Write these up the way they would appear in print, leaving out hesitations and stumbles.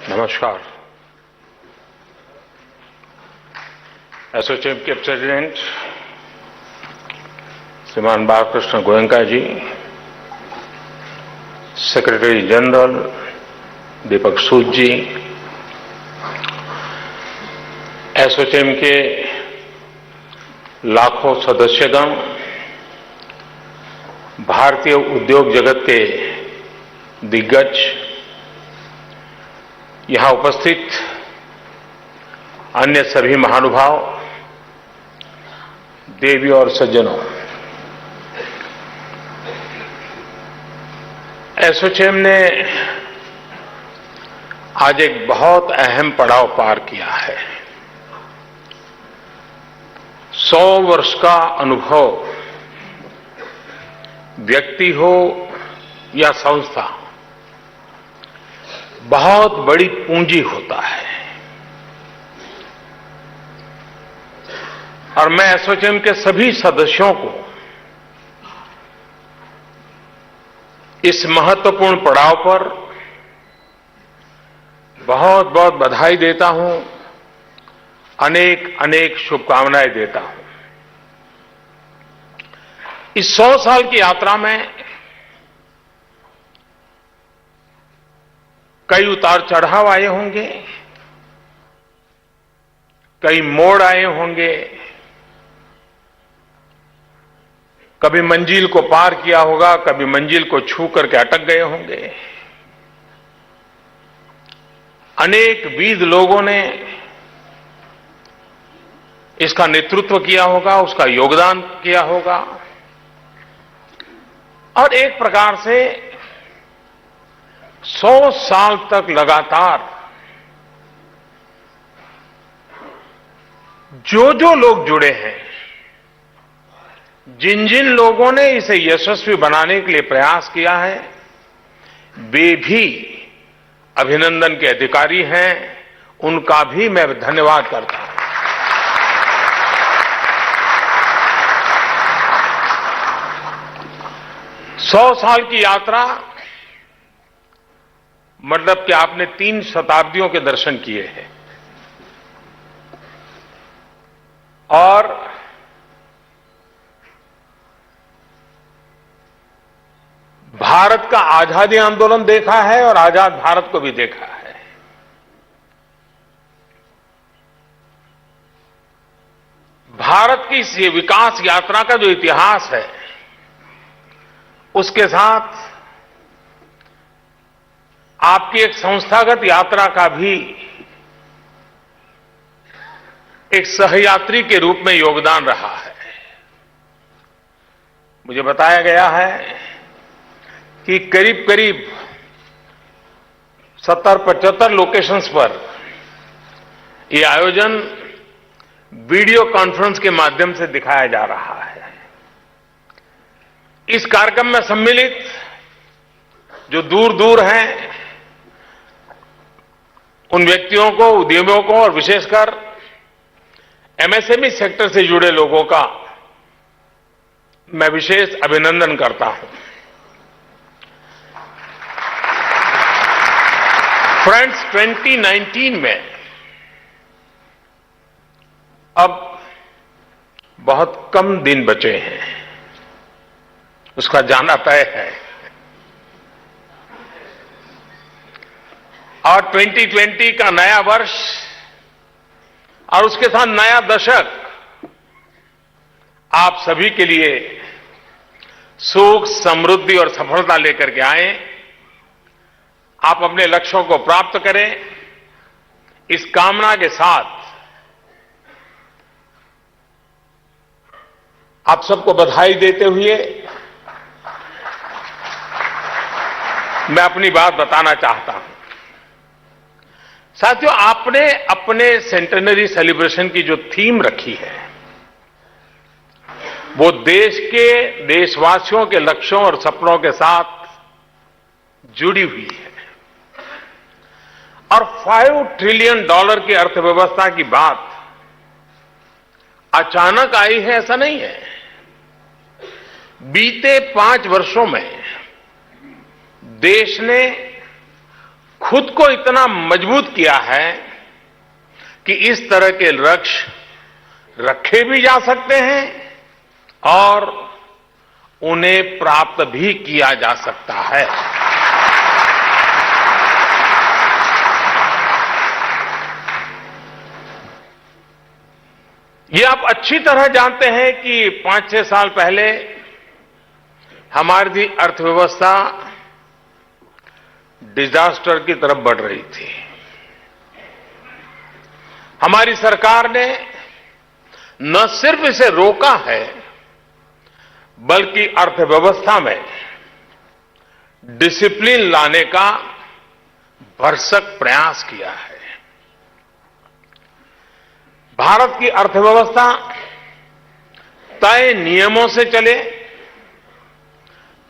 नमस्कार। एसोचैम के प्रेसिडेंट श्रीमान बालकृष्ण गोयनका जी, सेक्रेटरी जनरल दीपक सूद जी, एसोचैम के लाखों सदस्यगण, भारतीय उद्योग जगत के दिग्गज, यहां उपस्थित अन्य सभी महानुभाव, देवी और सज्जनों, एसोचैम ने आज एक बहुत अहम पड़ाव पार किया है। 100 वर्ष का अनुभव व्यक्ति हो या संस्था बहुत बड़ी पूंजी होता है और मैं एसोचैम के सभी सदस्यों को इस महत्वपूर्ण पड़ाव पर बहुत बहुत बधाई देता हूं, अनेक अनेक शुभकामनाएं देता हूं। इस 100 साल की यात्रा में कई उतार चढ़ाव आए होंगे, कई मोड़ आए होंगे, कभी मंजिल को पार किया होगा, कभी मंजिल को छू करके अटक गए होंगे। अनेक वीर लोगों ने इसका नेतृत्व किया होगा, उसका योगदान किया होगा और एक प्रकार से 100 साल तक लगातार जो लोग जुड़े हैं, जिन जिन लोगों ने इसे यशस्वी बनाने के लिए प्रयास किया है, वे भी अभिनंदन के अधिकारी हैं। उनका भी मैं धन्यवाद करता हूं। 100 साल की यात्रा मतलब कि आपने 3 शताब्दियों के दर्शन किए हैं और भारत का आजादी आंदोलन देखा है और आजाद भारत को भी देखा है। भारत की इस विकास यात्रा का जो इतिहास है, उसके साथ आपकी एक संस्थागत यात्रा का भी एक सहयात्री के रूप में योगदान रहा है। मुझे बताया गया है कि करीब करीब 70-75 लोकेशंस पर यह आयोजन वीडियो कॉन्फ्रेंस के माध्यम से दिखाया जा रहा है। इस कार्यक्रम में सम्मिलित जो दूर दूर हैं, उन व्यक्तियों को, उद्यमियों को और विशेषकर एमएसएमई सेक्टर से जुड़े लोगों का मैं विशेष अभिनंदन करता हूं। फ्रेंड्स, 2019 में अब बहुत कम दिन बचे हैं, उसका जाना तय है और 2020 का नया वर्ष और उसके साथ नया दशक आप सभी के लिए सुख, समृद्धि और सफलता लेकर के आए। आप अपने लक्ष्यों को प्राप्त करें, इस कामना के साथ आप सबको बधाई देते हुए मैं अपनी बात बताना चाहता हूं। साथियों, आपने अपने सेंटेनरी सेलिब्रेशन की जो थीम रखी है, वो देश के, देशवासियों के लक्ष्यों और सपनों के साथ जुड़ी हुई है और $5 ट्रिलियन की अर्थव्यवस्था की बात अचानक आई है, ऐसा नहीं है। बीते 5 वर्षों में देश ने खुद को इतना मजबूत किया है कि इस तरह के लक्ष्य रखे भी जा सकते हैं और उन्हें प्राप्त भी किया जा सकता है। ये आप अच्छी तरह जानते हैं कि 5-6 साल पहले हमारी अर्थव्यवस्था डिजास्टर की तरफ बढ़ रही थी। हमारी सरकार ने न सिर्फ इसे रोका है, बल्कि अर्थव्यवस्था में डिसिप्लिन लाने का भरसक प्रयास किया है। भारत की अर्थव्यवस्था तय नियमों से चले,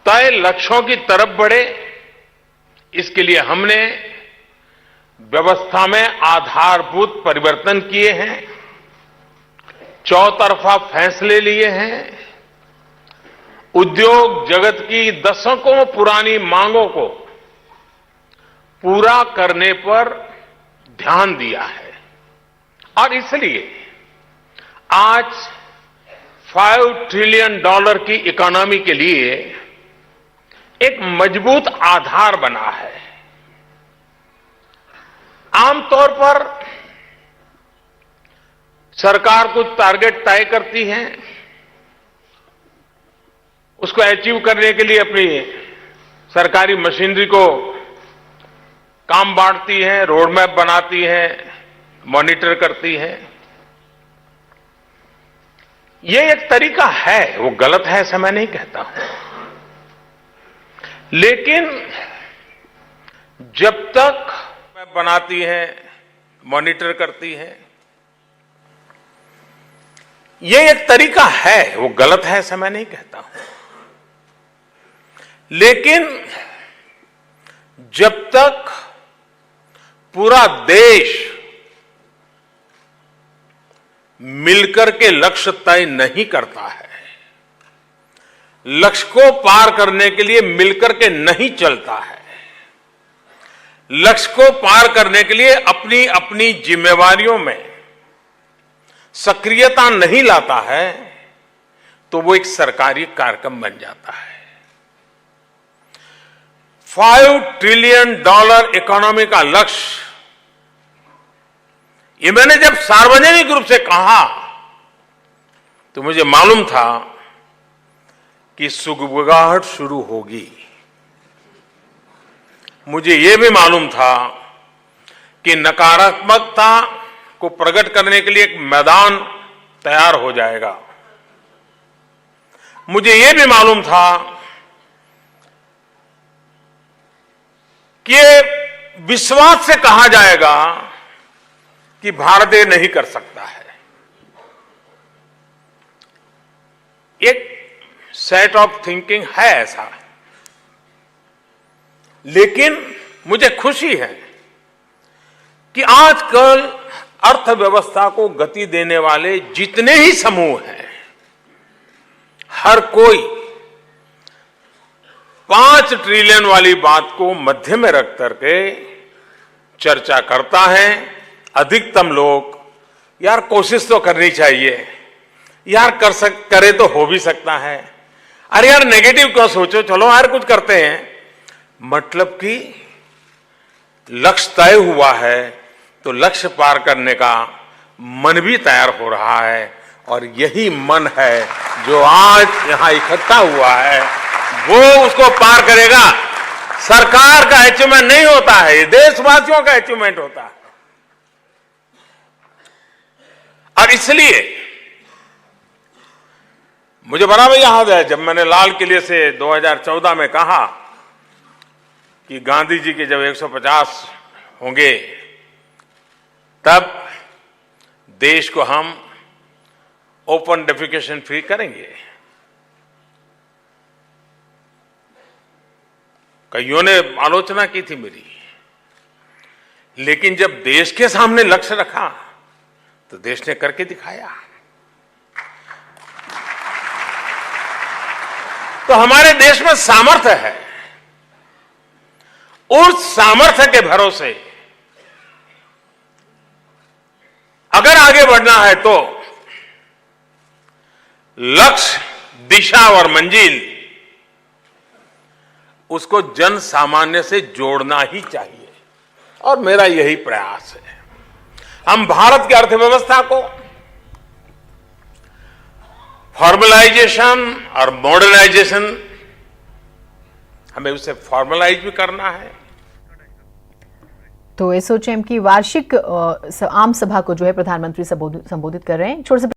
तय लक्ष्यों की तरफ बढ़े, इसके लिए हमने व्यवस्था में आधारभूत परिवर्तन किए हैं, चौतरफा फैसले लिए हैं, उद्योग जगत की दशकों पुरानी मांगों को पूरा करने पर ध्यान दिया है और इसलिए आज $5 ट्रिलियन की इकोनॉमी के लिए एक मजबूत आधार बना है। आमतौर पर सरकार कुछ टारगेट तय करती है, उसको अचीव करने के लिए अपनी सरकारी मशीनरी को काम बांटती है, रोड मैप बनाती है, मॉनिटर करती है। ये एक तरीका है, वो गलत है ऐसा मैं नहीं कहता हूं, लेकिन जब तक मैप बनाती है, मॉनिटर करती है, ये एक तरीका है, वो गलत है ऐसा मैं नहीं कहता हूं, लेकिन जब तक पूरा देश मिलकर के लक्ष्य तय नहीं करता है, लक्ष्य को पार करने के लिए मिलकर के नहीं चलता है, लक्ष्य को पार करने के लिए अपनी अपनी जिम्मेवारियों में सक्रियता नहीं लाता है, तो वो एक सरकारी कार्यक्रम बन जाता है। $5 ट्रिलियन इकोनॉमी का लक्ष्य, ये मैंने जब सार्वजनिक रूप से कहा तो मुझे मालूम था कि सुगबुगाहट शुरू होगी। मुझे यह भी मालूम था कि नकारात्मकता को प्रकट करने के लिए एक मैदान तैयार हो जाएगा। मुझे यह भी मालूम था कि विश्वास से कहा जाएगा कि भारत ये नहीं कर सकता है। एक सेट ऑफ थिंकिंग है ऐसा, लेकिन मुझे खुशी है कि आजकल अर्थव्यवस्था को गति देने वाले जितने ही समूह हैं, हर कोई 5 ट्रिलियन वाली बात को मध्य में रख करके चर्चा करता है। अधिकतम लोग यार कोशिश तो करनी चाहिए, यार करे तो हो भी सकता है, अरे यार नेगेटिव क्यों सोचो, चलो यार कुछ करते हैं। मतलब कि लक्ष्य तय हुआ है तो लक्ष्य पार करने का मन भी तैयार हो रहा है, और यही मन है जो आज यहां इकट्ठा हुआ है, वो उसको पार करेगा। सरकार का अचीवमेंट नहीं होता है, ये देशवासियों का अचीवमेंट होता है। और इसलिए मुझे बराबर याद है जब मैंने लाल किले से 2014 में कहा कि गांधी जी के जब 150 होंगे तब देश को हम ओपन डेफिकेशन फ्री करेंगे। कईयों ने आलोचना की थी मेरी, लेकिन जब देश के सामने लक्ष्य रखा तो देश ने करके दिखाया। तो हमारे देश में सामर्थ्य है उस सामर्थ्य के भरोसे अगर आगे बढ़ना है तो लक्ष्य, दिशा और मंजिल उसको जन सामान्य से जोड़ना ही चाहिए और मेरा यही प्रयास है। हम भारत की अर्थव्यवस्था को फॉर्मलाइजेशन और मॉडर्नाइजेशन, हमें उसे फॉर्मलाइज भी करना है। तो एसोचैम की वार्षिक आम सभा को जो है प्रधानमंत्री संबोधित कर रहे हैं। छोटे से